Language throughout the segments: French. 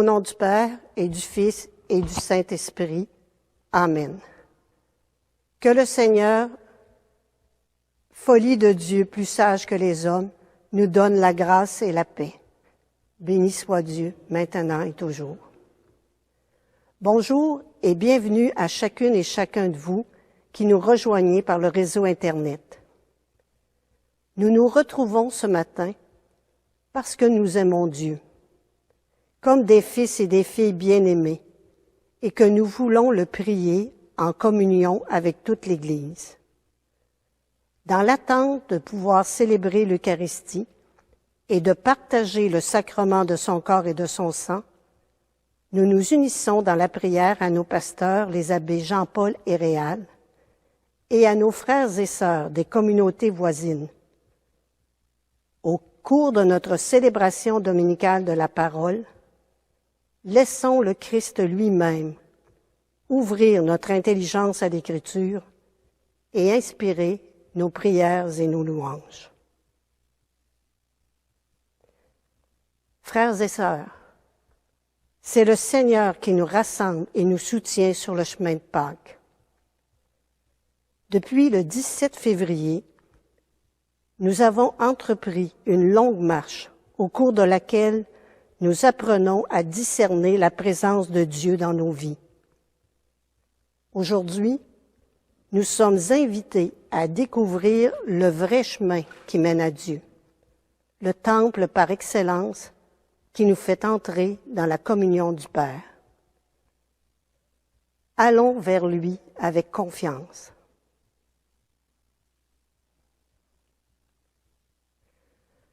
nom du Père et du Fils et du Saint-Esprit. Amen. Que le Seigneur, folie de Dieu plus sage que les hommes, nous donne la grâce et la paix. Béni soit Dieu, maintenant et toujours. Bonjour et bienvenue à chacune et chacun de vous qui nous rejoignez par le réseau Internet. Nous nous retrouvons ce matin parce que nous aimons Dieu, comme des fils et des filles bien-aimés, et que nous voulons le prier en communion avec toute l'Église. Dans l'attente de pouvoir célébrer l'Eucharistie et de partager le sacrement de son corps et de son sang, nous nous unissons dans la prière à nos pasteurs, les abbés Jean-Paul et Réal, et à nos frères et sœurs des communautés voisines. Au cours de notre célébration dominicale de la parole, laissons le Christ lui-même ouvrir notre intelligence à l'Écriture et inspirer nos prières et nos louanges. Frères et sœurs, c'est le Seigneur qui nous rassemble et nous soutient sur le chemin de Pâques. Depuis le 17 février, nous avons entrepris une longue marche au cours de laquelle nous apprenons à discerner la présence de Dieu dans nos vies. Aujourd'hui, nous sommes invités à découvrir le vrai chemin qui mène à Dieu, le temple par excellence qui nous fait entrer dans la communion du Père. Allons vers lui avec confiance.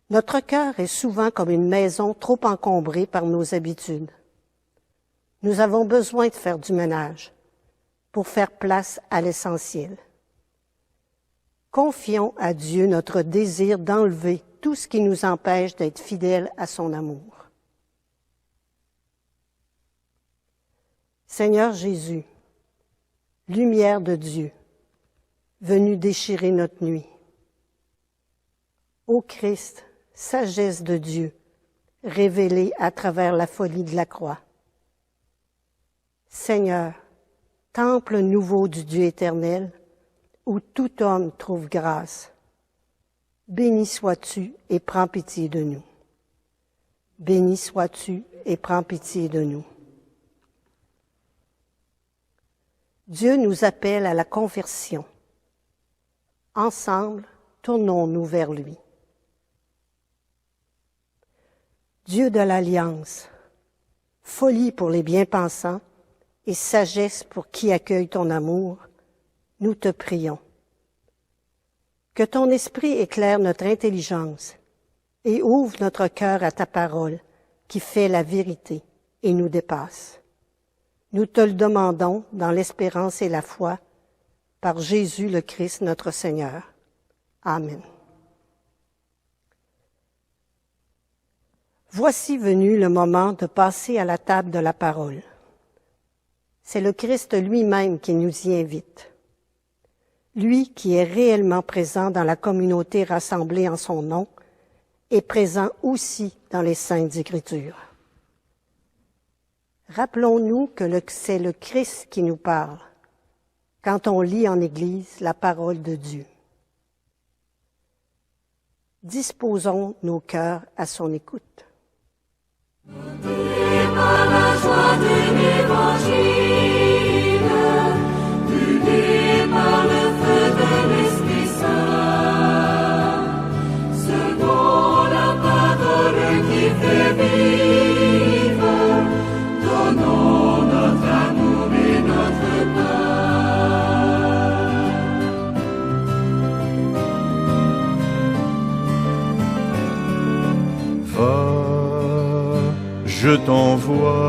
Notre cœur est souvent comme une maison trop encombrée par nos habitudes. Nous avons besoin de faire du ménage pour faire place à l'essentiel. Confions à Dieu notre désir d'enlever tout ce qui nous empêche d'être fidèles à son amour. Seigneur Jésus, lumière de Dieu, venu déchirer notre nuit. Ô Christ, sagesse de Dieu, révélée à travers la folie de la croix. Seigneur, temple nouveau du Dieu éternel, où tout homme trouve grâce. Béni sois-tu et prends pitié de nous. Béni sois-tu et prends pitié de nous. Dieu nous appelle à la conversion. Ensemble, tournons-nous vers lui. Dieu de l'Alliance, folie pour les bien-pensants et sagesse pour qui accueille ton amour, nous te prions. Que ton esprit éclaire notre intelligence et ouvre notre cœur à ta parole qui fait la vérité et nous dépasse. Nous te le demandons dans l'espérance et la foi, par Jésus le Christ notre Seigneur. Amen. Voici venu le moment de passer à la table de la parole. C'est le Christ lui-même qui nous y invite. Lui qui est réellement présent dans la communauté rassemblée en son nom est présent aussi dans les Saintes Écritures. Rappelons-nous que c'est le Christ qui nous parle quand on lit en Église la parole de Dieu. Disposons nos cœurs à son écoute. Par la joie de l'Évangile, brûlés par le feu de l'Esprit Saint, selon la parole qui fait vivre, donnons notre amour et notre paix. Va, je t'envoie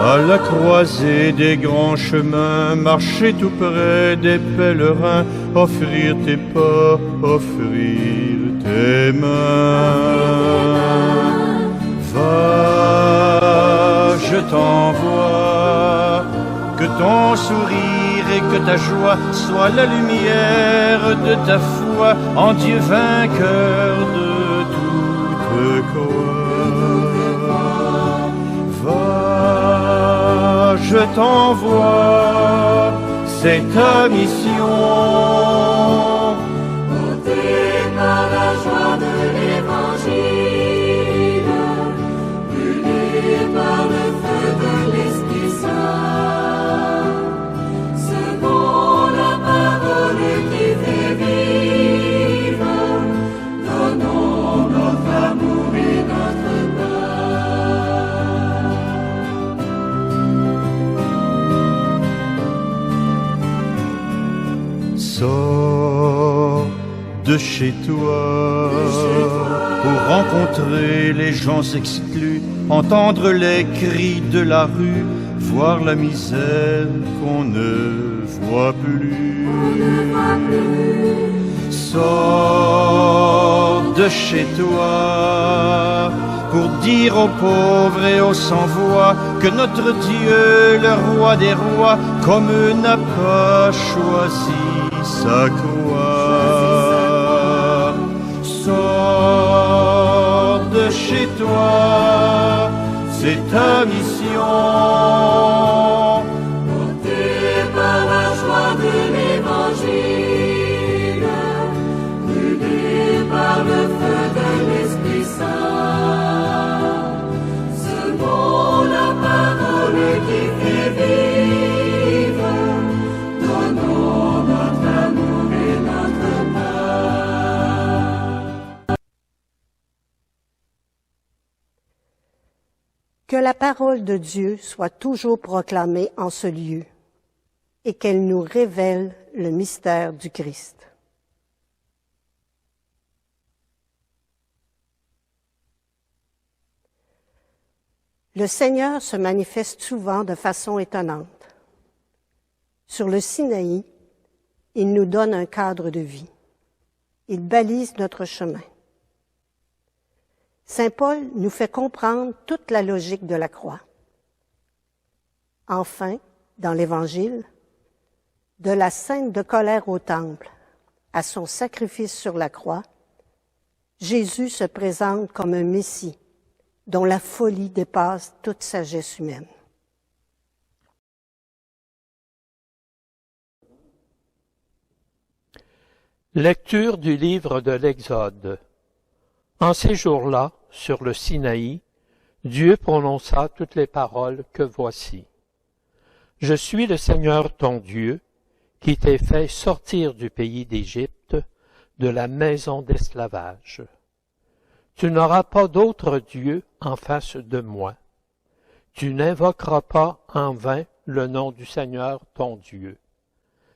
à la croisée des grands chemins, marcher tout près des pèlerins, offrir tes pas, offrir tes mains. Va, je t'envoie, que ton sourire et que ta joie soient la lumière de ta foi en Dieu vainqueur de toute croix. je t'envoie, c'est ta mission. Porté par la joie de l'Évangile, brûlé par le feu de l'Esprit Saint, selon la parole qui fait vivre, donnons notre amour et notre paix. Sors de chez toi pour rencontrer les gens exclus, entendre les cris de la rue, voir la misère qu'on ne voit plus. Sors de chez toi pour dire aux pauvres et aux sans-voix que notre Dieu, le roi des rois, comme eux n'a pas choisi sa croix. Sors de chez toi, c'est ta mission. Porté par la joie de l'Évangile, brûlé par le feu de l'Esprit Saint, selon la parole qui fait vivre, donnons notre amour et notre paix. Que la parole de Dieu soit toujours proclamée en ce lieu et qu'elle nous révèle le mystère du Christ. Le Seigneur se manifeste souvent de façon étonnante. Sur le Sinaï, il nous donne un cadre de vie. Il balise notre chemin. Saint Paul nous fait comprendre toute la logique de la croix. Enfin, dans l'Évangile, de la scène de colère au temple à son sacrifice sur la croix, Jésus se présente comme un Messie dont la folie dépasse toute sagesse humaine. Lecture du livre de l'Exode. En ces jours-là, sur le Sinaï, Dieu prononça toutes les paroles que voici. Je suis le Seigneur ton Dieu, qui t'ai fait sortir du pays d'Égypte, de la maison d'esclavage. Tu n'auras pas d'autre Dieu en face de moi. Tu n'invoqueras pas en vain le nom du Seigneur ton Dieu,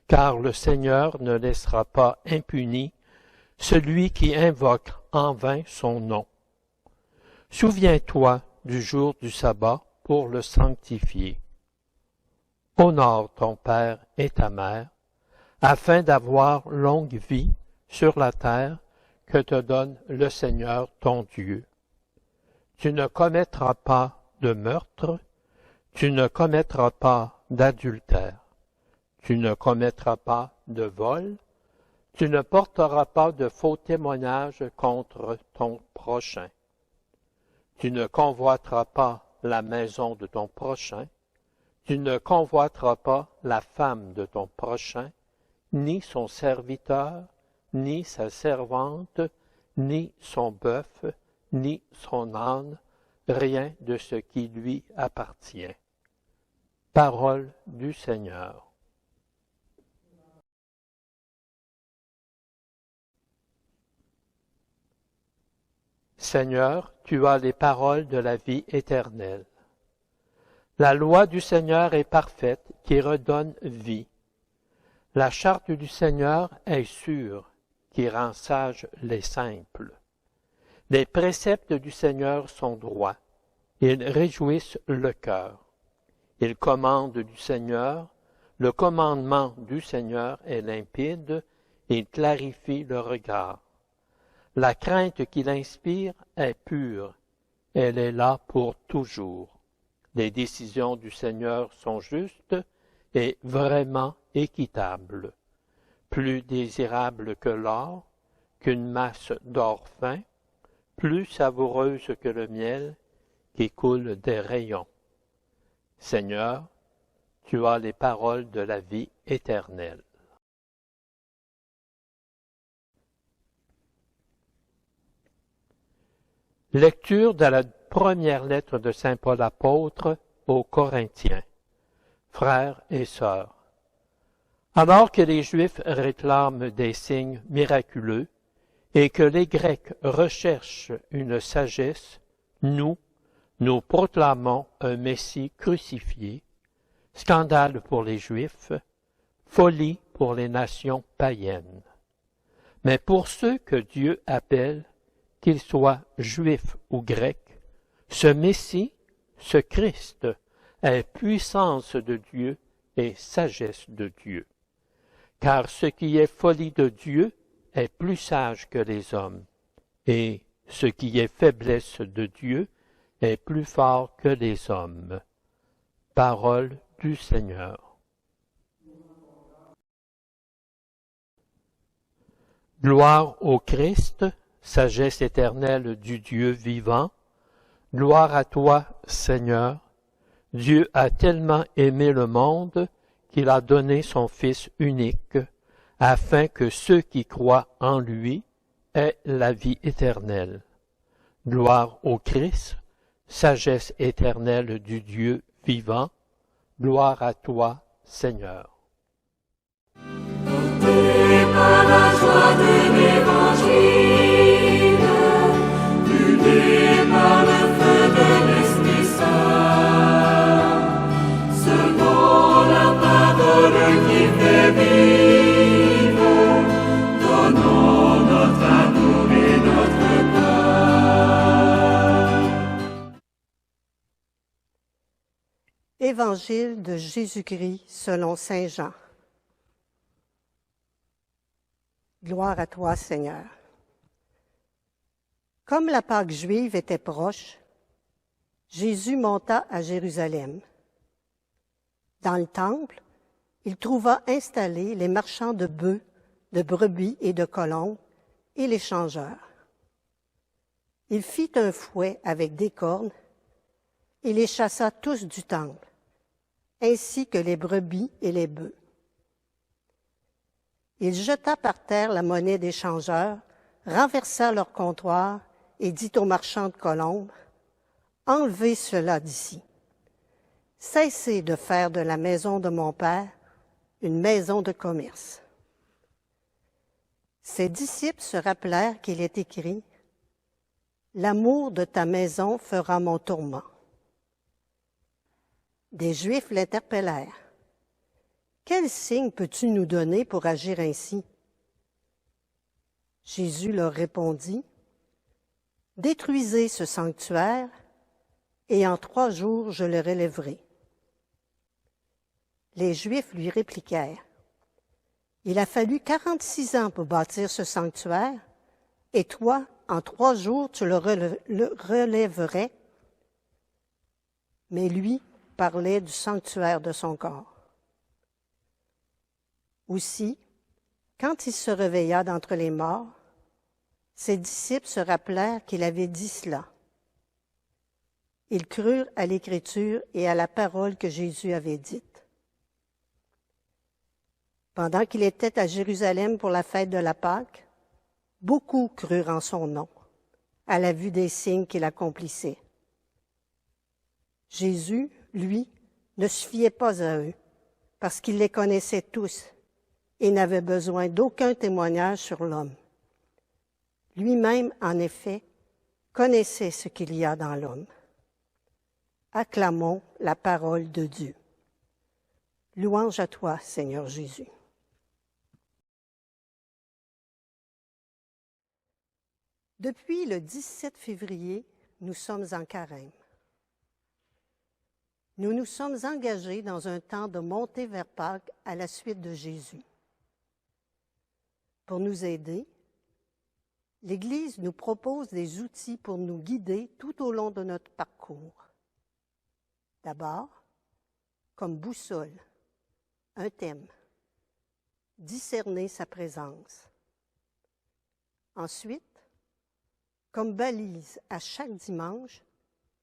car le Seigneur ne laissera pas impuni celui qui invoque en vain son nom. Souviens-toi du jour du sabbat pour le sanctifier. Honore ton père et ta mère, afin d'avoir longue vie sur la terre que te donne le Seigneur ton Dieu. Tu ne commettras pas de meurtre, tu ne commettras pas d'adultère, tu ne commettras pas de vol, tu ne porteras pas de faux témoignages contre ton prochain. Tu ne convoiteras pas la maison de ton prochain, tu ne convoiteras pas la femme de ton prochain, ni son serviteur, ni sa servante, ni son bœuf, ni son âne, rien de ce qui lui appartient. Parole du Seigneur. Seigneur, tu as les paroles de la vie éternelle. La loi du Seigneur est parfaite, qui redonne vie. La charte du Seigneur est sûre, qui rend sages les simples. Les préceptes du Seigneur sont droits, ils réjouissent le cœur. Ils commandent du Seigneur, le commandement du Seigneur est limpide, il clarifie le regard. La crainte qu'il inspire est pure, elle est là pour toujours. Les décisions du Seigneur sont justes et vraiment équitables, plus désirables que l'or, qu'une masse d'or fin, plus savoureuse que le miel qui coule des rayons. Seigneur, tu as les paroles de la vie éternelle. Lecture de la première lettre de saint Paul apôtre aux Corinthiens. Frères et sœurs, alors que les Juifs réclament des signes miraculeux et que les Grecs recherchent une sagesse, nous proclamons un Messie crucifié, scandale pour les Juifs, folie pour les nations païennes. Mais pour ceux que Dieu appelle, qu'ils soient juifs ou grecs, ce Messie, ce Christ, est puissance de Dieu et sagesse de Dieu. Car ce qui est folie de Dieu est plus sage que les hommes, et ce qui est faiblesse de Dieu est plus fort que les hommes. Parole du Seigneur. Gloire au Christ, sagesse éternelle du Dieu vivant. Gloire à toi, Seigneur. Dieu a tellement aimé le monde qu'il a donné son Fils unique, afin que ceux qui croient en lui aient la vie éternelle. Gloire au Christ, sagesse éternelle du Dieu vivant. Gloire à toi, Seigneur. Portés par la joie de l'Évangile, brûlés par le feu de l'Esprit Saint, selon la parole qui fait vivre, donnons notre amour et notre part. Évangile de Jésus-Christ selon saint Jean. Gloire à toi, Seigneur. Comme la Pâque juive était proche, Jésus monta à Jérusalem. Dans le temple, il trouva installés les marchands de bœufs, de brebis et de colombes, et les changeurs. Il fit un fouet avec des cornes et les chassa tous du temple, ainsi que les brebis et les bœufs. Il jeta par terre la monnaie des changeurs, renversa leur comptoir et dit aux marchands de colombes, « Enlevez cela d'ici. Cessez de faire de la maison de mon Père une maison de commerce. » Ses disciples se rappelèrent qu'il est écrit, « L'amour de ta maison fera mon tourment. » Des Juifs l'interpellèrent. « Quel signe peux-tu nous donner pour agir ainsi? » Jésus leur répondit, « Détruisez ce sanctuaire, et en 3 jours je le relèverai. » Les Juifs lui répliquèrent, « Il a fallu 46 ans pour bâtir ce sanctuaire, et toi, en 3 jours, tu le relèverais. » Mais lui parlait du sanctuaire de son corps. Aussi, quand il se réveilla d'entre les morts, ses disciples se rappelèrent qu'il avait dit cela. Ils crurent à l'Écriture et à la parole que Jésus avait dite. Pendant qu'il était à Jérusalem pour la fête de la Pâque, beaucoup crurent en son nom, à la vue des signes qu'il accomplissait. Jésus, lui, ne se fiait pas à eux, parce qu'il les connaissait tous et n'avait besoin d'aucun témoignage sur l'homme. Lui-même, en effet, connaissait ce qu'il y a dans l'homme. Acclamons la parole de Dieu. Louange à toi, Seigneur Jésus. Depuis le 17 février, nous sommes en carême. Nous nous sommes engagés dans un temps de montée vers Pâques à la suite de Jésus. Pour nous aider, l'Église nous propose des outils pour nous guider tout au long de notre parcours. D'abord, comme boussole, un thème, discerner sa présence. Ensuite, comme balise à chaque dimanche,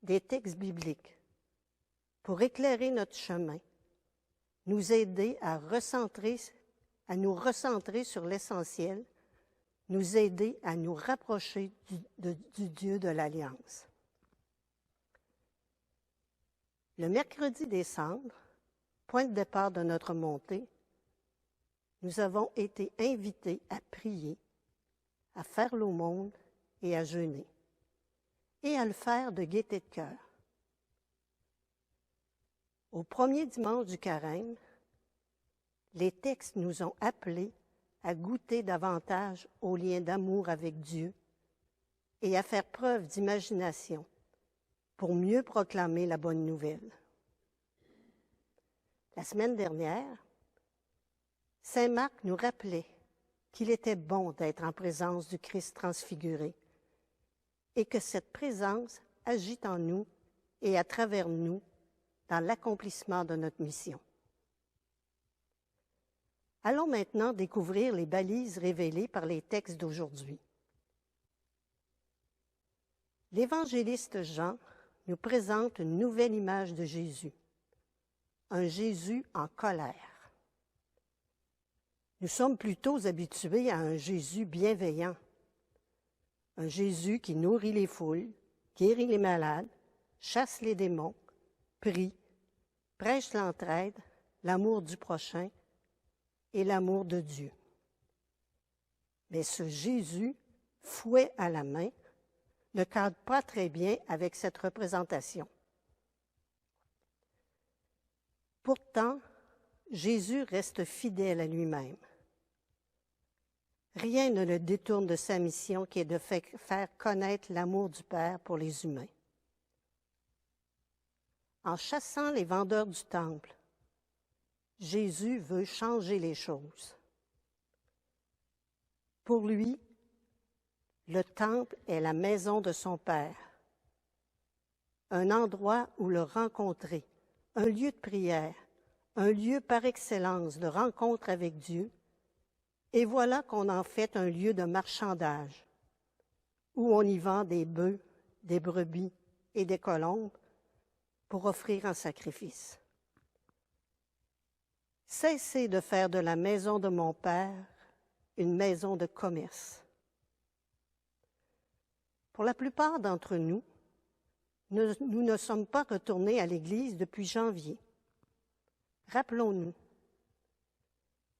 des textes bibliques pour éclairer notre chemin nous aider à nous recentrer sur l'essentiel, nous aider à nous rapprocher du Dieu de l'Alliance. Le mercredi des Cendres, point de départ de notre montée, nous avons été invités à prier, à faire l'aumône et à jeûner, et à le faire de gaieté de cœur. Au premier dimanche du Carême, les textes nous ont appelés à goûter davantage au lien d'amour avec Dieu et à faire preuve d'imagination pour mieux proclamer la bonne nouvelle. La semaine dernière, Saint Marc nous rappelait qu'il était bon d'être en présence du Christ transfiguré et que cette présence agit en nous et à travers nous dans l'accomplissement de notre mission. Allons maintenant découvrir les balises révélées par les textes d'aujourd'hui. L'évangéliste Jean nous présente une nouvelle image de Jésus, un Jésus en colère. Nous sommes plutôt habitués à un Jésus bienveillant, un Jésus qui nourrit les foules, guérit les malades, chasse les démons, prie, prêche l'entraide, l'amour du prochain et l'amour de Dieu. Mais ce Jésus, fouet à la main, ne cadre pas très bien avec cette représentation. Pourtant, Jésus reste fidèle à lui-même. Rien ne le détourne de sa mission qui est de faire connaître l'amour du Père pour les humains. En chassant les vendeurs du temple, Jésus veut changer les choses. Pour lui, le temple est la maison de son Père, un endroit où le rencontrer, un lieu de prière, un lieu par excellence de rencontre avec Dieu, et voilà qu'on en fait un lieu de marchandage, où on y vend des bœufs, des brebis et des colombes pour offrir en sacrifice. Cessez de faire de la maison de mon Père une maison de commerce. Pour la plupart d'entre nous, nous ne sommes pas retournés à l'Église depuis janvier. Rappelons-nous,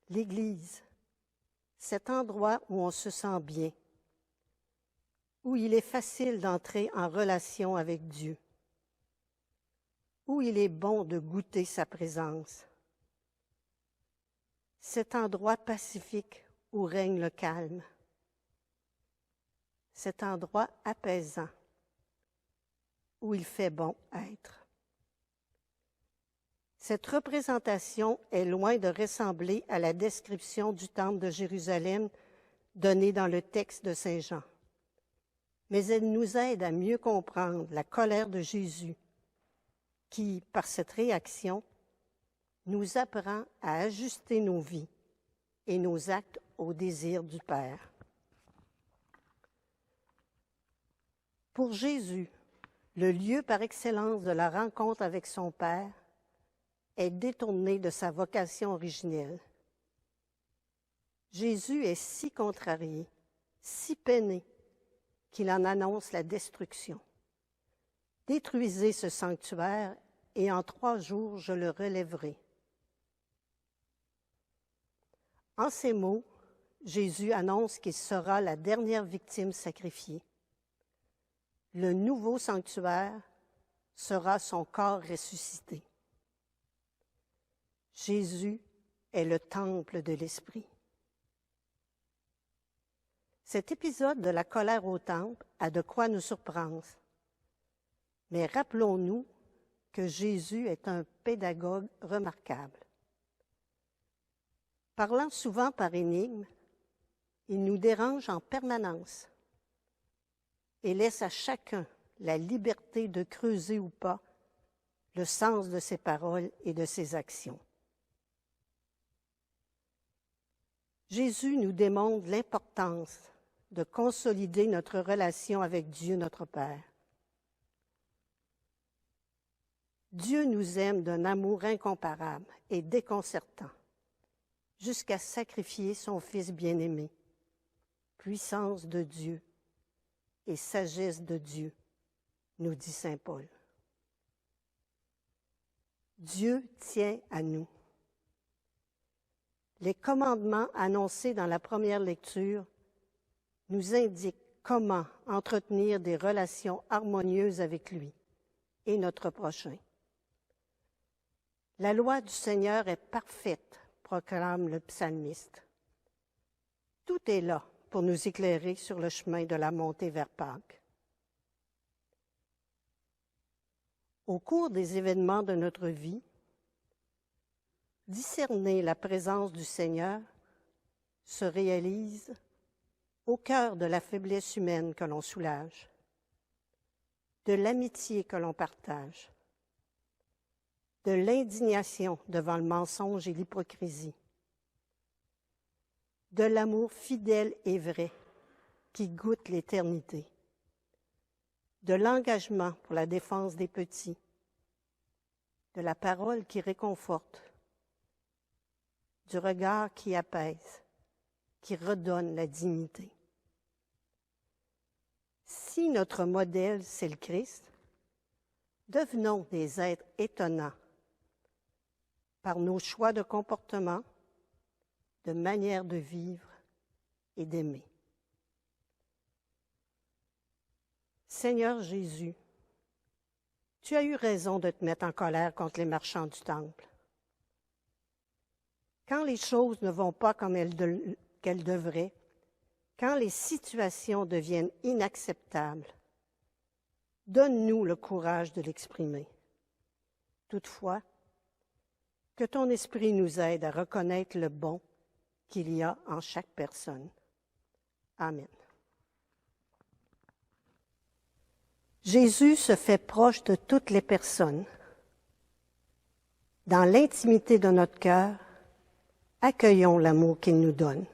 l'Église, cet endroit où on se sent bien, où il est facile d'entrer en relation avec Dieu, où il est bon de goûter sa présence. Cet endroit pacifique où règne le calme. Cet endroit apaisant où il fait bon être. Cette représentation est loin de ressembler à la description du temple de Jérusalem donnée dans le texte de Saint Jean. Mais elle nous aide à mieux comprendre la colère de Jésus qui, par cette réaction, nous apprend à ajuster nos vies et nos actes au désir du Père. Pour Jésus, le lieu par excellence de la rencontre avec son Père est détourné de sa vocation originelle. Jésus est si contrarié, si peiné, qu'il en annonce la destruction. Détruisez ce sanctuaire et en 3 jours je le relèverai. En ces mots, Jésus annonce qu'il sera la dernière victime sacrifiée. Le nouveau sanctuaire sera son corps ressuscité. Jésus est le temple de l'Esprit. Cet épisode de la colère au temple a de quoi nous surprendre. Mais rappelons-nous que Jésus est un pédagogue remarquable. Parlant souvent par énigmes, il nous dérange en permanence et laisse à chacun la liberté de creuser ou pas le sens de ses paroles et de ses actions. Jésus nous démontre l'importance de consolider notre relation avec Dieu notre Père. Dieu nous aime d'un amour incomparable et déconcertant, jusqu'à sacrifier son Fils bien-aimé. Puissance de Dieu et sagesse de Dieu, nous dit saint Paul. Dieu tient à nous. Les commandements annoncés dans la première lecture nous indiquent comment entretenir des relations harmonieuses avec lui et notre prochain. La loi du Seigneur est parfaite, proclame le psalmiste. Tout est là pour nous éclairer sur le chemin de la montée vers Pâques. Au cours des événements de notre vie, discerner la présence du Seigneur se réalise au cœur de la faiblesse humaine que l'on soulage, de l'amitié que l'on partage, de l'indignation devant le mensonge et l'hypocrisie, de l'amour fidèle et vrai qui goûte l'éternité, de l'engagement pour la défense des petits, de la parole qui réconforte, du regard qui apaise, qui redonne la dignité. Si notre modèle, c'est le Christ, devenons des êtres étonnants par nos choix de comportement, de manière de vivre et d'aimer. Seigneur Jésus, tu as eu raison de te mettre en colère contre les marchands du temple. Quand les choses ne vont pas comme qu'elles devraient, quand les situations deviennent inacceptables, donne-nous le courage de l'exprimer. Toutefois, que ton esprit nous aide à reconnaître le bon qu'il y a en chaque personne. Amen. Jésus se fait proche de toutes les personnes. Dans l'intimité de notre cœur, accueillons l'amour qu'il nous donne.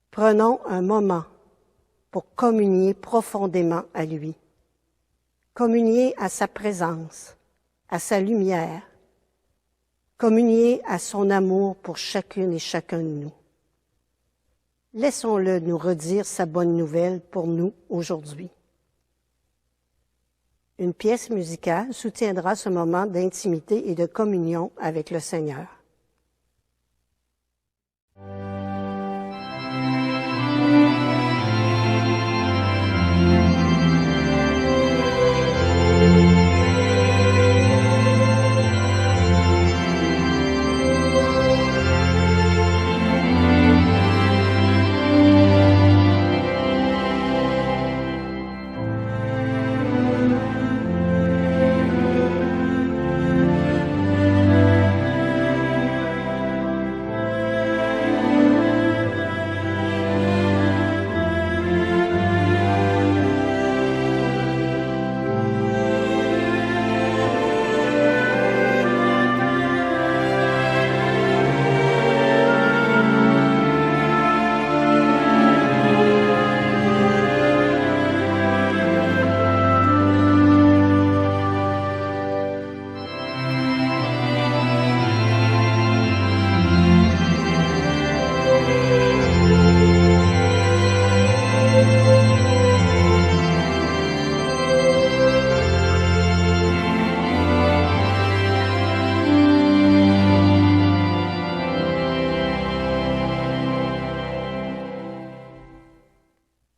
Prenons un moment pour communier profondément à lui, communier à sa présence, à sa lumière, communier à son amour pour chacune et chacun de nous. Laissons-le nous redire sa bonne nouvelle pour nous aujourd'hui. Une pièce musicale soutiendra ce moment d'intimité et de communion avec le Seigneur.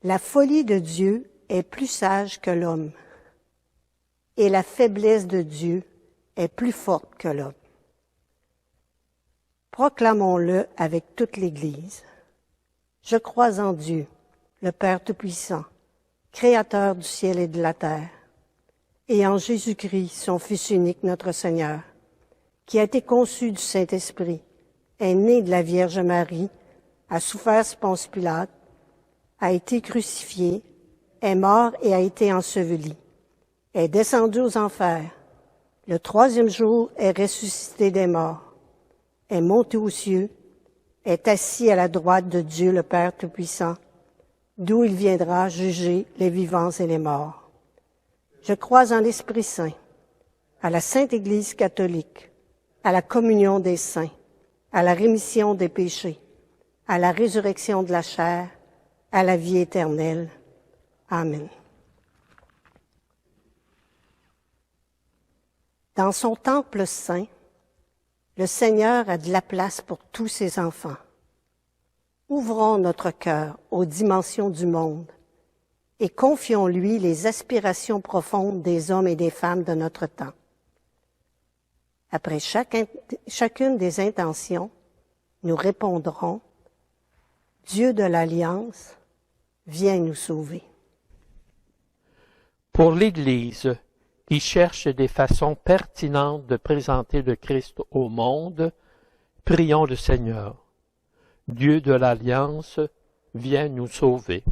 La folie de Dieu est plus sage que l'homme, et la faiblesse de Dieu est plus forte que l'homme. Proclamons-le avec toute l'Église. Je crois en Dieu, le Père Tout-Puissant, Créateur du ciel et de la terre, et en Jésus-Christ, son Fils unique, notre Seigneur, qui a été conçu du Saint-Esprit, est né de la Vierge Marie, a souffert sous Ponce Pilate, a été crucifié, est mort et a été enseveli, est descendu aux enfers, le troisième jour est ressuscité des morts, est monté aux cieux, est assis à la droite de Dieu le Père Tout-Puissant, d'où il viendra juger les vivants et les morts. Je crois en l'Esprit Saint, à la Sainte Église catholique, à la communion des saints, à la rémission des péchés, à la résurrection de la chair, à la vie éternelle. Amen. Dans son temple saint, le Seigneur a de la place pour tous ses enfants. Ouvrons notre cœur aux dimensions du monde et confions-lui les aspirations profondes des hommes et des femmes de notre temps. Après chacune des intentions, nous répondrons « Dieu de l'Alliance, viens nous sauver ». Pour l'Église, qui cherche des façons pertinentes de présenter le Christ au monde, prions le Seigneur. Dieu de l'Alliance, viens nous sauver.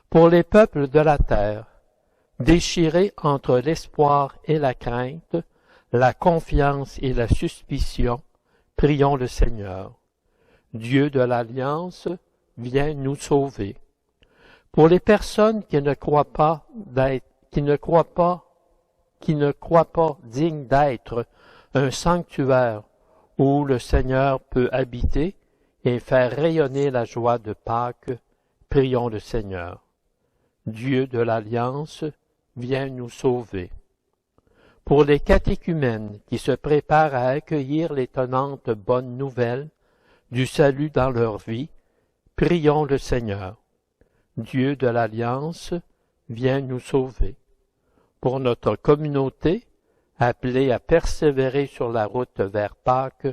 Pour les peuples de la terre, déchirés entre l'espoir et la crainte, la confiance et la suspicion, prions le Seigneur. Dieu de l'Alliance, viens nous sauver. Pour les personnes qui ne croient pas dignes d'être un sanctuaire où le Seigneur peut habiter et faire rayonner la joie de Pâques, prions le Seigneur. Dieu de l'Alliance, viens nous sauver. Pour les catéchumènes qui se préparent à accueillir l'étonnante bonne nouvelle du salut dans leur vie, prions le Seigneur. Dieu de l'Alliance, viens nous sauver. Pour notre communauté, appelée à persévérer sur la route vers Pâques,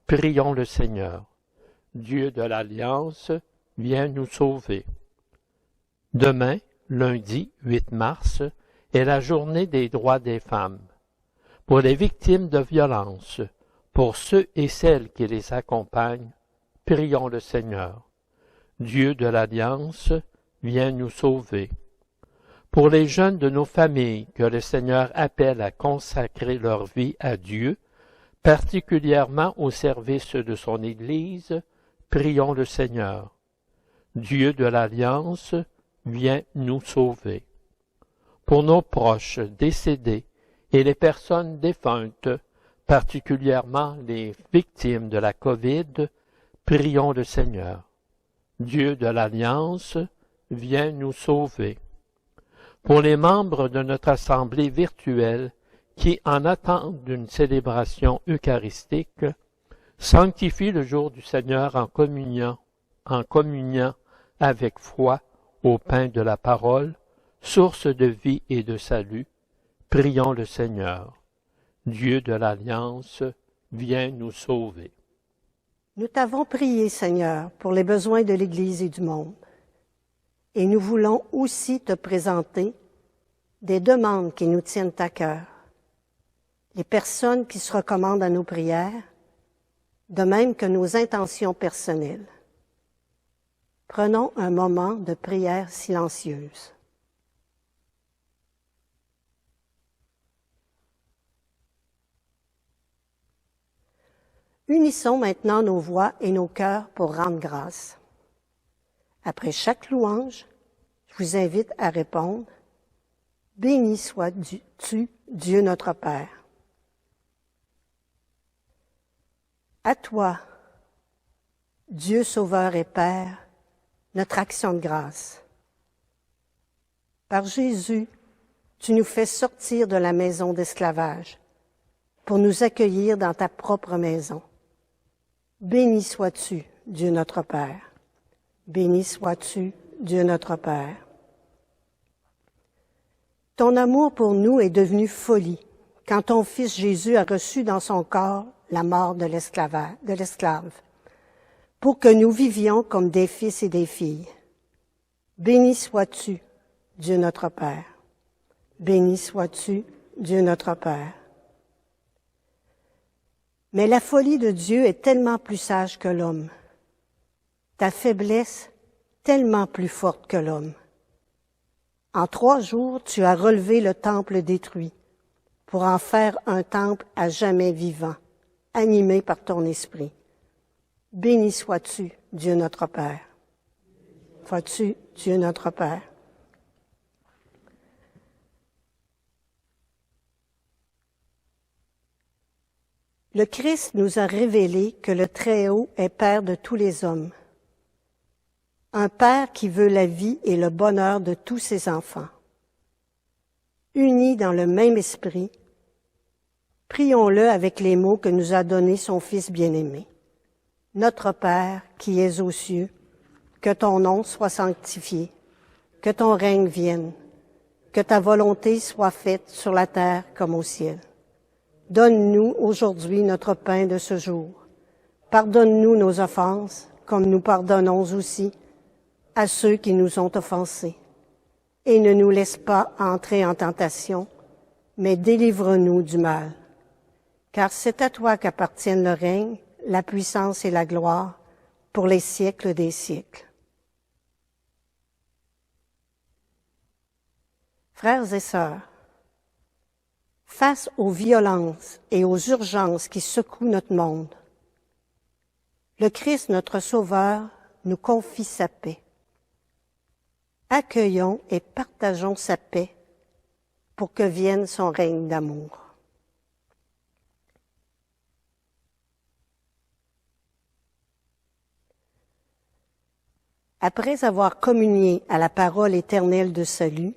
prions le Seigneur. Dieu de l'Alliance, viens nous sauver. Demain, lundi 8 mars, est la journée des droits des femmes. Pour les victimes de violences, pour ceux et celles qui les accompagnent, prions le Seigneur. Dieu de l'Alliance, viens nous sauver. Pour les jeunes de nos familles que le Seigneur appelle à consacrer leur vie à Dieu, particulièrement au service de son Église, prions le Seigneur. Dieu de l'Alliance, viens nous sauver. Pour nos proches décédés et les personnes défuntes, particulièrement les victimes de la COVID, prions le Seigneur. Dieu de l'Alliance, viens nous sauver. Pour les membres de notre assemblée virtuelle qui, en attente d'une célébration eucharistique, sanctifient le jour du Seigneur en communiant avec foi au pain de la parole, source de vie et de salut, prions le Seigneur. Dieu de l'Alliance, viens nous sauver. Nous t'avons prié, Seigneur, pour les besoins de l'Église et du monde. Et nous voulons aussi te présenter des demandes qui nous tiennent à cœur, les personnes qui se recommandent à nos prières, de même que nos intentions personnelles. Prenons un moment de prière silencieuse. Unissons maintenant nos voix et nos cœurs pour rendre grâce. Après chaque louange, je vous invite à répondre « Béni sois-tu, Dieu notre Père ». À toi, Dieu Sauveur et Père, notre action de grâce. Par Jésus, tu nous fais sortir de la maison d'esclavage pour nous accueillir dans ta propre maison. Béni sois-tu, Dieu notre Père. Béni sois-tu, Dieu notre Père. Ton amour pour nous est devenu folie quand ton Fils Jésus a reçu dans son corps la mort de l'esclave, pour que nous vivions comme des fils et des filles. Béni sois-tu, Dieu notre Père. Béni sois-tu, Dieu notre Père. Mais la folie de Dieu est tellement plus sage que l'homme. Ta faiblesse tellement plus forte que l'homme. En 3 jours, tu as relevé le temple détruit pour en faire un temple à jamais vivant, animé par ton esprit. Béni sois-tu, Dieu notre Père. Sois-tu, Dieu notre Père. Le Christ nous a révélé que le Très-Haut est Père de tous les hommes, un Père qui veut la vie et le bonheur de tous ses enfants. Unis dans le même esprit, prions-le avec les mots que nous a donnés son Fils bien-aimé. Notre Père qui es aux cieux, que ton nom soit sanctifié, que ton règne vienne, que ta volonté soit faite sur la terre comme au ciel. Donne-nous aujourd'hui notre pain de ce jour. Pardonne-nous nos offenses, comme nous pardonnons aussi à ceux qui nous ont offensés. Et ne nous laisse pas entrer en tentation, mais délivre-nous du mal. Car c'est à toi qu'appartiennent le règne, la puissance et la gloire pour les siècles des siècles. Frères et sœurs, face aux violences et aux urgences qui secouent notre monde, le Christ, notre Sauveur, nous confie sa paix. Accueillons et partageons sa paix pour que vienne son règne d'amour. Après avoir communié à la parole éternelle de salut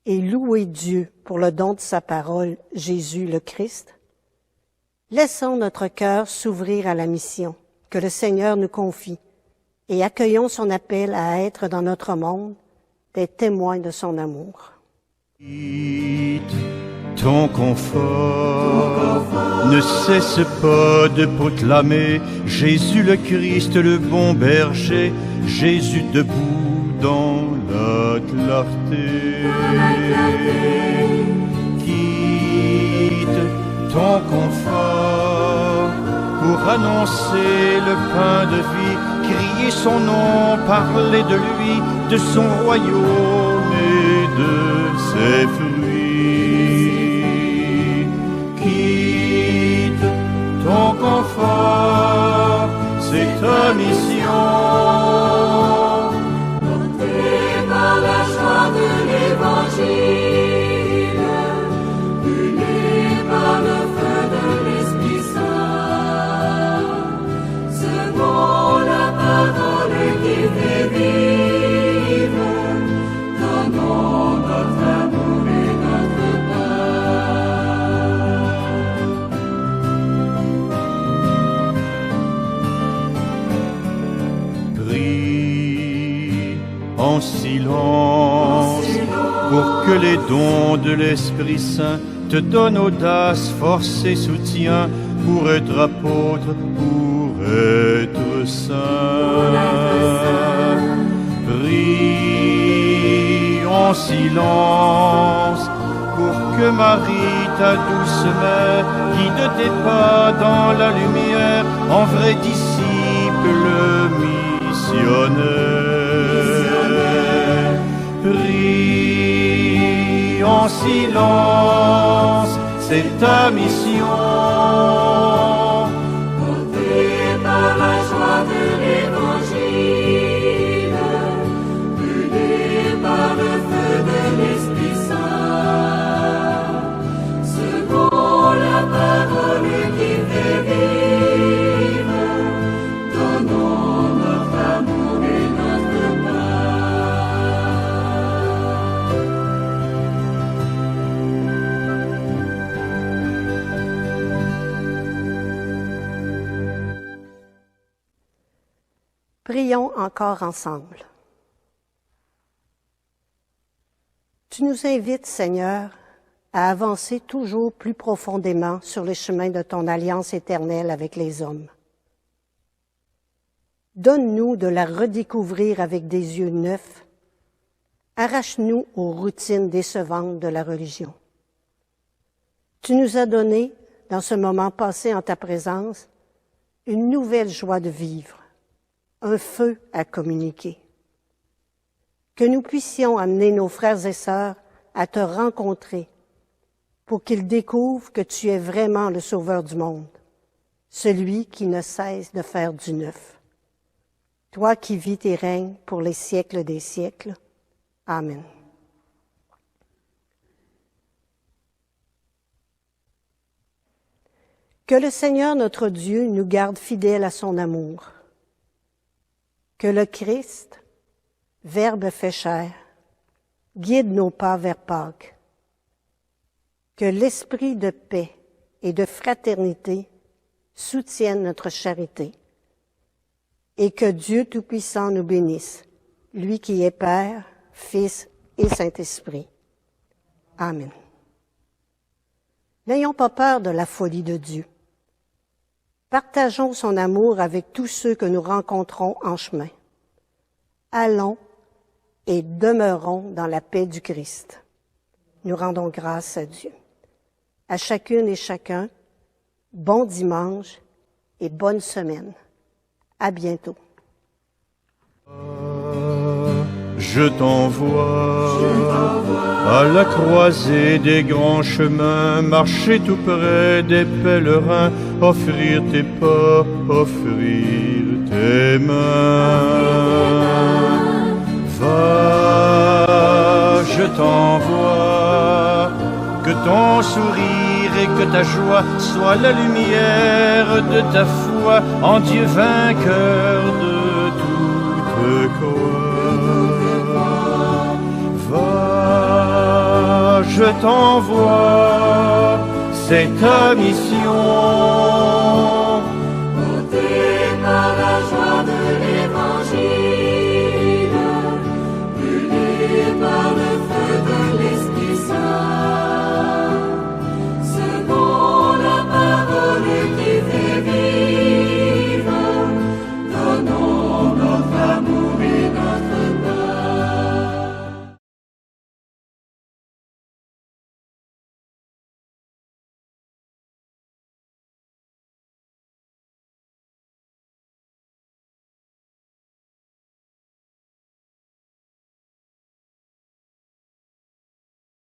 et loué Dieu pour le don de sa parole, Jésus le Christ, laissons notre cœur s'ouvrir à la mission que le Seigneur nous confie et accueillons son appel à être dans notre monde des témoins de son amour. Ton confort ne cesse pas de proclamer Jésus le Christ, le bon berger, Jésus debout dans la clarté. Quitte ton confort pour annoncer le pain de vie, crier son nom, parler de lui, de son royaume et de ses fruits. Quitte ton confort, c'est ta mission. Porté par la joie de l'Évangile, brûlé par le feu de l'Esprit Saint, selon la parole qui fait vivre, donnons notre amour et notre paix. Prie en silence pour que les dons de l'Esprit Saint te donnent audace, force et soutien pour être apôtre, pour être saint. Prie en silence pour que Marie, ta douce mère, guide tes pas dans la lumière, en vrai disciple missionnaire. Prie en silence, c'est ta mission. Porté par la joie de l'Évangile, brûlé par le feu de l'Esprit Saint, selon la parole qui fait vivre, donnons notre amour et notre Prions encore ensemble. Tu nous invites, Seigneur, à avancer toujours plus profondément sur les chemins de ton alliance éternelle avec les hommes. Donne-nous de la redécouvrir avec des yeux neufs. Arrache-nous aux routines décevantes de la religion. Tu nous as donné, dans ce moment passé en ta présence, une nouvelle joie de vivre, un feu à communiquer. Que nous puissions amener nos frères et sœurs à te rencontrer pour qu'ils découvrent que tu es vraiment le Sauveur du monde, celui qui ne cesse de faire du neuf. Toi qui vis et règnes pour les siècles des siècles. Amen. Que le Seigneur notre Dieu nous garde fidèles à son amour. Que le Christ, Verbe fait chair, guide nos pas vers Pâques. Que l'esprit de paix et de fraternité soutienne notre charité. Et que Dieu Tout-Puissant nous bénisse, lui qui est Père, Fils et Saint-Esprit. Amen. N'ayons pas peur de la folie de Dieu. Partageons son amour avec tous ceux que nous rencontrons en chemin. Allons et demeurons dans la paix du Christ. Nous rendons grâce à Dieu. À chacune et chacun, bon dimanche et bonne semaine. À bientôt. Je t'envoie à la croisée des grands chemins, marcher tout près des pèlerins, offrir tes pas, offrir tes mains. Va, je t'envoie, que ton sourire et que ta joie soient la lumière de ta foi en Dieu vainqueur de toute croix. Va, je t'envoie, c'est ta mission.